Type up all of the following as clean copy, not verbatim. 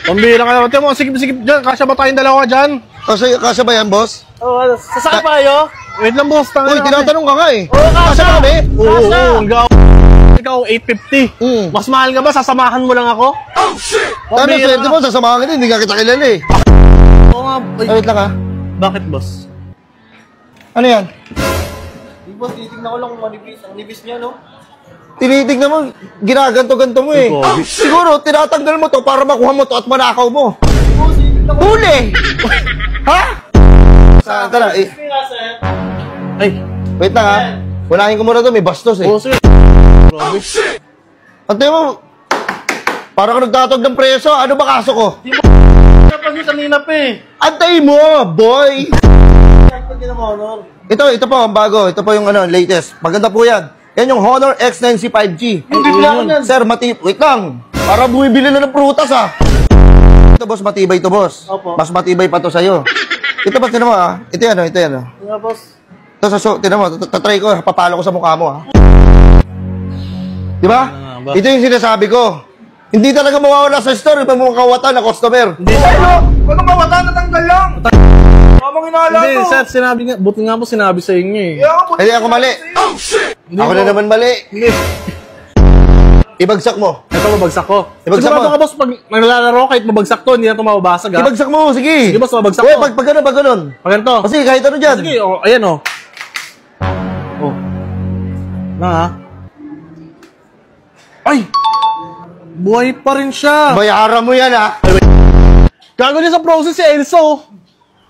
Pambira ka naman. Tiyan mo, sikip-sikip dyan. Kasya ba tayong dalawa dyan? Kasya ba yan, boss? Oo, sasakay pa kayo? Wait lang, boss. Uy, tinatanong ka nga eh. Oo, Kasya ba kami? Oo. Ikaw, 850. Mas mahal ka ba? Sasamahan mo lang ako? Oh, shit! Ano, swerte mo, sasamahan ka din. Hindi ka kita kilala eh. Oo nga. Wait lang ha. Bakit, boss? Ano yan? Di ba, tinitignan ko lang kung manibis. Ang nibis niya, no? Tinitignan mo, ginaganto-ganto mo eh. Siguro, tinatanggal mo to para makuha mo to at manakaw mo. Huli! Ha? Saan ka na? Ay. Wait lang ha. Unahin ko muna to, may bastos eh. Oo, sige. Oh, shit! Antay mo, parang nagtatog ng preso. Ano ba kaso ko? Di mo pa siya kanina pa eh. Antay mo, boy! Ito po ang bago. Ito po yung latest. Maganda po yan. Yan yung Honor X9C 5G. Sir, wait lang. Para bumibili na ng prutas ah. Ito boss, matibay to boss. Opo. Mas matibay pa to sa'yo. Ito ba, tinan mo ah. Ito yan. Nga, boss. Ito tinan mo, tatry ko, papalo ko sa mukha mo ah. Diba? Ito yung sinasabi ko. Hindi talaga mawawala sa store pag mga kawatan na customer. Hindi. Wag kang mawatan, natanggal lang. Mamang inaala Hindi, to. sir, sinabi nga. Buti nga po sinabi sa inyo eh. Hindi ako mali. Oh, shit! Ako na naman mali. Hindi. Ibagsak mo. Ito, mabagsak ko. Ibagsak Sigurado mo. ka, boss, pag naglalaro, kahit mabagsak to, hindi na ito mababasag, ha? Ibagsak mo, sige. Sige, boss, mabagsak Uy, mo. pag ganun. Pag ganito. Kasi kahit ano dyan. Sige, oh, ayan, oh. Oh. Na, ha? Ay! Buhay pa rin siya. Bayaran mo yan, ha? Gago niya sa process si Elso.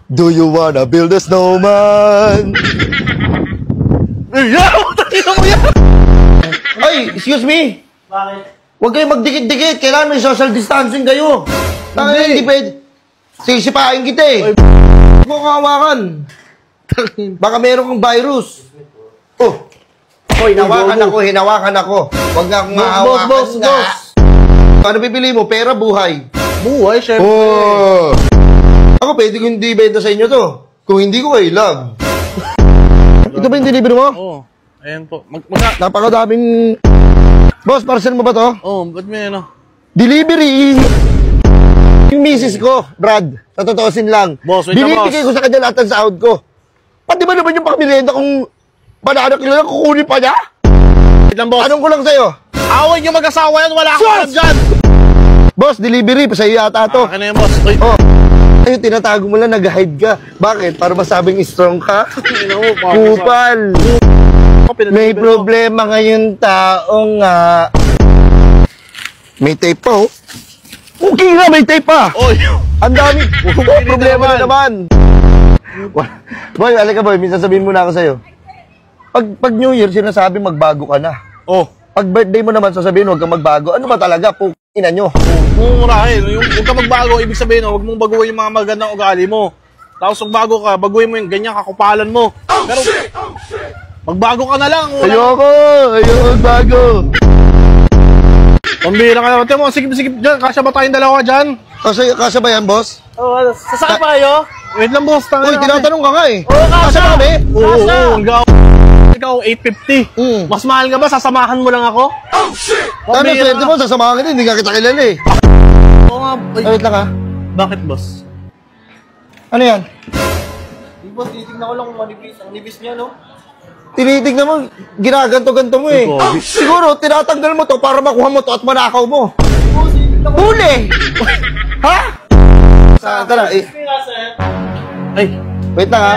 Do you wanna build a snowman? Ay, tayo mo yan. Ay, excuse me. Bakit? Huwag kayong magdikit-dikit. Kailangan may social distancing kayo. Hindi pwede. Sisipain kita eh. Huwag mo kahawakan. Baka meron kang virus. Oh. Hoy, hinawakan ako. Huwag nga akong mahawakan Boss. Ano pipili mo? Pera, buhay? Buhay, syempre. Oh. Ako, pwede ko hindi benta sa inyo to. Kung hindi ko kayo love. Ito ba yung delivery mo? Oo. Ayan po. Napakadaming... Boss, parcel mo ba to? Oo, ba't may ano? Delivery! Yung misis ko, Brad, sa totoosin lang. Boss, wait na, boss. Binibigay ko sa kanya lahat ng sahod ko. Pati ba naman yung pangmerienda kung banana kilala, kukunin pa niya? Wait lang, boss. Anong ko lang sa'yo? Away niyo mag-asawa yan, wala akong alam dyan. Boss, delivery, pa sa'yo yata to. Akin na yan, boss. Uy. Oh. Ayun, tinatago mo lang, nag-hide ka. Bakit? Para masabing strong ka? Kupal! May problema ngayon tao nga. May tape pa, oh. Okay nga, may tape pa. Oy. Ang dami. Problema na naman. Boy, alika boy, minsan sabihin muna ako sa'yo. Pag New Year, sinasabi magbago ka na. Oh. Pag birthday mo naman, sasabihin huwag kang magbago. Ano ba talaga? Ina nyo. Mumurahin. Huwag ka magbago, ibig sabihin, huwag mong baguhin yung mga magandang ugali mo. Tapos kung bago ka, baguhin mo yung ganyan kakupalan mo. Pero, magbago ka na lang. Ayoko magbago. Pambira ka naman. Tiyan mo, sikip-sikip dyan. Kasya ba tayong dalawa dyan? Kasya ba yan, boss? Oo, sasakay pa kayo? Wait lang, boss. Uy, tinatanong ka nga eh. Oo, Kasya ba kami? Oo. Ikaw, 850. Mas mahal ka ba? Sasamahan mo lang ako? Oh, shit! Ano, swerte mo, sasamahan ka din. Hindi ka kita kilala eh. Oo nga. Wait lang ha. Bakit, boss? Ano yan? Di ba, tinitignan ko lang kung manibis. Ang nibis niya, no? Tinitignan mo, ginaganto-ganto mo eh. Siguro, tinatanggal mo to para makuha mo to at manakaw mo. Huli! Ha? Saan ka na? Ay. Wait lang ha.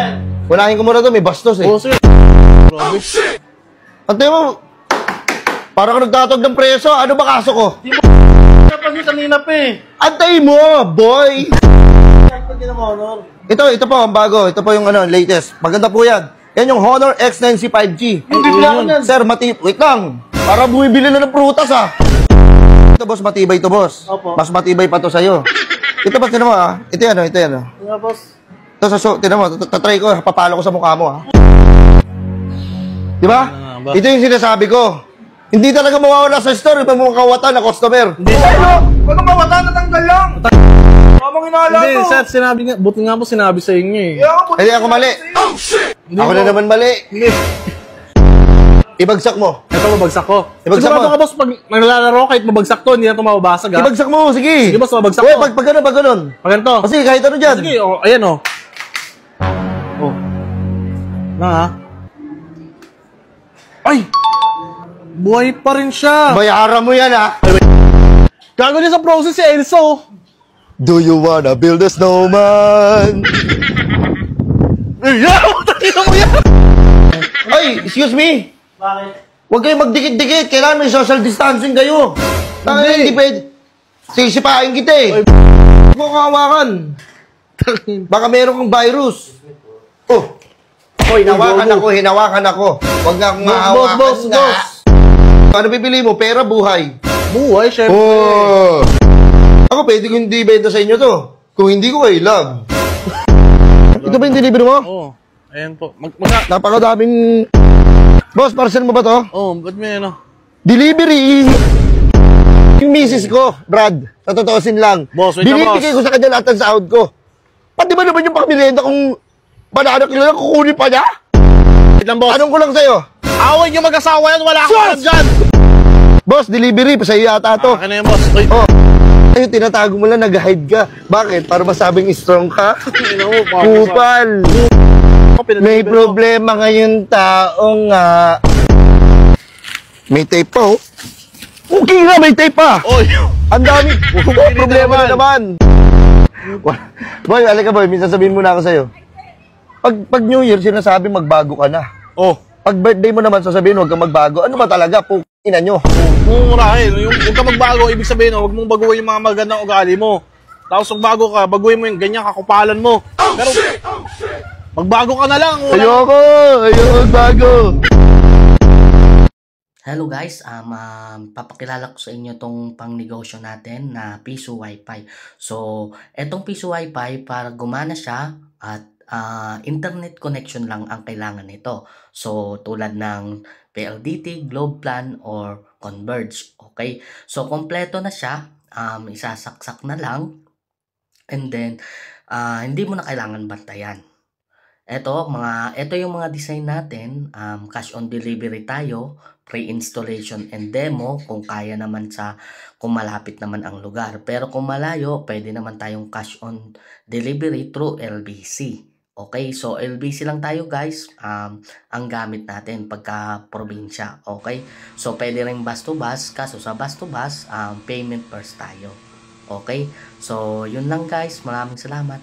Unahin ko muna to, may bastos eh. Oo, sige. Oh, shit! Antay mo, parang nagtatog ng preso. Ano ba kaso ko? Di mo pa siya kanina pa eh. Antay mo, boy! Ito po ang bago. Ito po yung latest. Maganda po yan. Yan yung Honor X9C 5G. Sir, wait lang. Para bumibili na ng prutas ah. Ito boss, matibay to boss. Opo. Mas matibay pa to sa'yo. Ito ba, tinan mo ah. Ito yan. Nga, boss. Ito tinan mo, tatry ko, papalo ko sa mukha mo ah. Diba? Ito yung sinasabi ko. Hindi talaga mawawala sa store pag mga kawatan na customer. Hindi. Huwag kang mawatan, natanggal lang. Mamang inaala Hindi, to. sir, sinabi nga. Buti nga po sinabi sa inyo eh. Hindi ako mali. Oh, shit! Ako na naman mali. Hindi. Ibagsak mo. Ito mabagsak ko. Ibagsak Sigurado mo. ka boss, pag naglalaro kahit mabagsak to, hindi na ito mababasag ha. Ibagsak mo, sige. Sige boss, mabagsak Uy, ko. pag ganun, pag ganun. Pag ganito. Kasi kahit ano dyan. Sige, oh, ayan oh. Oh. Na ha. Ay! Buhay pa rin siya. Bayaran mo yan, ha? Gago niya sa process si Elso. Do you wanna build a snowman? Ay, tayo mo yan. Ay, excuse me. Bakit? Huwag kayo magdikit-dikit. Kailangan may social distancing kayo. Hindi pwede. Sisipain kita eh. Huwag mo kahawakan. Baka meron kang virus. Oh. Oh, hinawakan ako. Huwag nga akong mahawakan boss. Ano pipili mo? Pera, buhay. Buhay, syempre. Oh. Ako, pwede ko hindi benta sa inyo to. Kung hindi ko, love. Ito ba yung delivery mo? Oo. Ayan po. Napakadaming... Boss, parcel mo ba to? Oo, ba't may ano? Delivery! Yung misis ko, Brad, sa totoosin lang. Boss, wait na, binibigay ko sa kanya lahat ng sahod ko. Pati ba naman yung pangmerienda kung banana kilala, kukunin pa niya? Wait lang, boss. Anong ko lang sa'yo? Away niyo mag-asawa yan, wala akong alam dyan. Boss, delivery, pa sa'yo yata to. Akin na yan, boss. Ay, Oh, ayun, tinatago mo lang, nag-hide ka. Bakit? Para masabing strong ka? Kupal! May problema ngayon tao nga. May tape pa, oh. Okay na, may tape pa. Oy! Ang dami. Problema na naman. Boy, alika boy, minsan sabihin muna ako sa'yo. Pag New Year, sinasabi magbago ka na. Oh. Pag birthday mo naman, sasabihin huwag kang magbago. Ano ba talaga? Ina nyo. Murahin. Yung huwag ka magbago, ibig sabihin, huwag mong baguhin yung mga magandang ugali mo. Tapos kung bago ka, baguhin mo yung ganyan kakupalan mo. Pero, magbago ka na lang. Ayoko magbago. Hello guys, papakilala ko sa inyo tong pangnegosyo natin na Piso Wi-Fi. So, etong Piso Wi-Fi, para gumana siya at internet connection lang ang kailangan nito. So, tulad ng PLDT, Globe Plan, or Converge. Okay? So, kompleto na siya. Isasaksak na lang. And then, hindi mo na kailangan bantayan. Ito yung mga design natin. Cash on delivery tayo. Pre-installation and demo kung kaya naman kung malapit naman ang lugar. Pero kung malayo, pwede naman tayong cash on delivery through LBC. Okay, so LBC lang tayo guys, ang gamit natin pagka probinsya. Okay, so pwede rin bus to bus, kaso sa bus to bus, payment first tayo. Okay, so yun lang guys, maraming salamat.